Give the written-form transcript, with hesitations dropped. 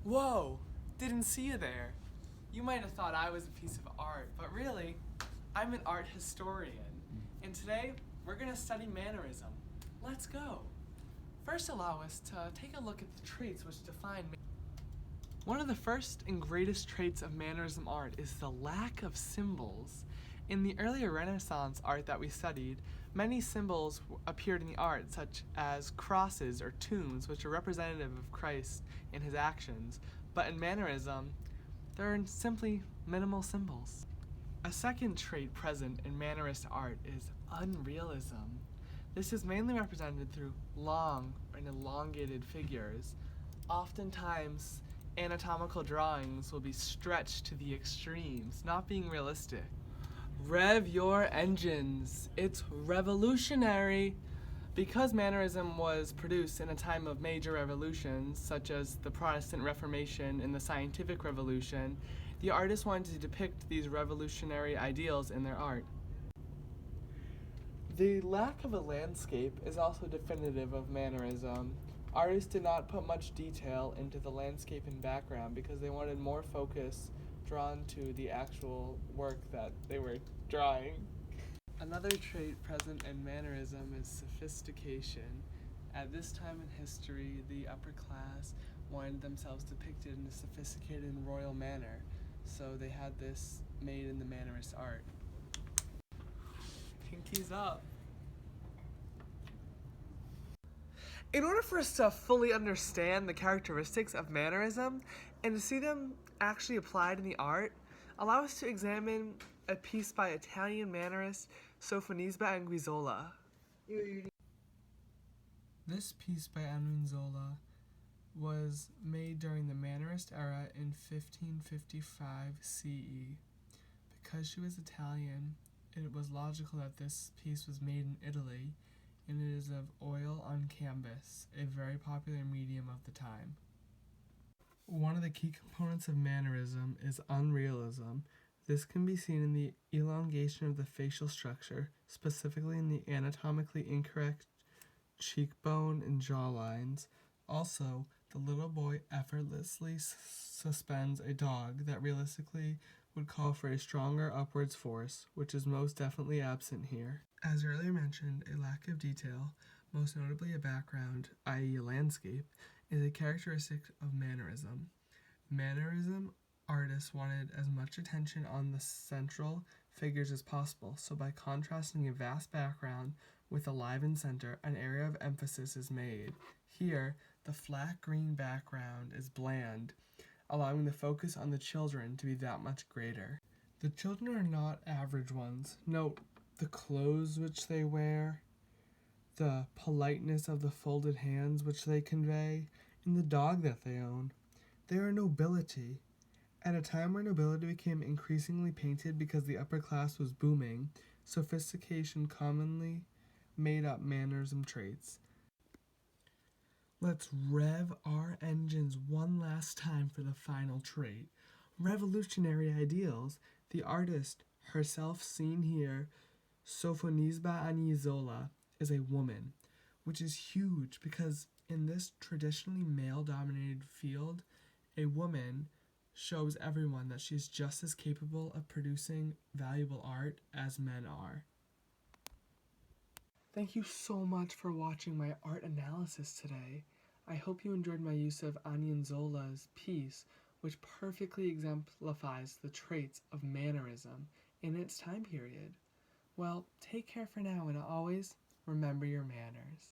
Whoa! Didn't see you there. You might have thought I was a piece of art, but really, I'm an art historian. And today, we're going to study Mannerism. Let's go. First, allow us to take a look at the traits which define Mannerism. One of the first and greatest traits of Mannerism art is the lack of symbols. In the earlier Renaissance art that we studied, many symbols appeared in the art, such as crosses or tombs, which are representative of Christ and his actions. But in Mannerism, there are simply minimal symbols. A second trait present in Mannerist art is Unrealism. This is mainly represented through long and elongated figures. Oftentimes, anatomical drawings will be stretched to the extremes, not being realistic. Rev your engines. It's revolutionary. Because Mannerism was produced in a time of major revolutions, such as the Protestant Reformation and the Scientific Revolution, the artists wanted to depict these revolutionary ideals in their art. The lack of a landscape is also definitive of Mannerism. Artists did not put much detail into the landscape and background because they wanted more focus drawn to the actual work that they were drawing. Another trait present in Mannerism is sophistication. At this time in history, the upper class wanted themselves depicted in a sophisticated and royal manner, so they had this made in the Mannerist art. Pinkies up. In order for us to fully understand the characteristics of Mannerism and to see them actually applied in the art, allow us to examine a piece by Italian Mannerist Sophonisba Anguissola. This piece by Anguissola was made during the Mannerist era in 1555 CE. Because she was Italian, it was logical that this piece was made in Italy, and it is of oil on canvas, a very popular medium of the time. One of the key components of Mannerism is Unrealism. This can be seen in the elongation of the facial structure, specifically in the anatomically incorrect cheekbone and jaw lines. Also, the little boy effortlessly suspends a dog that realistically would call for a stronger upwards force, which is most definitely absent here. As earlier mentioned, a lack of detail, most notably a background, i.e. a landscape, is a characteristic of Mannerism. Mannerism artists wanted as much attention on the central figures as possible, so by contrasting a vast background with a livened center, an area of emphasis is made. Here, the flat green background is bland, allowing the focus on the children to be that much greater. The children are not average ones. Note the clothes which they wear, the politeness of the folded hands which they convey, and the dog that they own. They are nobility. At a time where nobility became increasingly painted because the upper class was booming, sophistication commonly made up Mannerism traits. Let's rev our engines one last time for the final trait. Revolutionary ideals. The artist, herself seen here, Sophonisba Anguissola, is a woman, which is huge because in this traditionally male-dominated field, a woman shows everyone that she's just as capable of producing valuable art as men are. Thank you so much for watching my art analysis today. I hope you enjoyed my use of Anguissola's piece, which perfectly exemplifies the traits of Mannerism in its time period. Well, take care for now, and always remember your manners.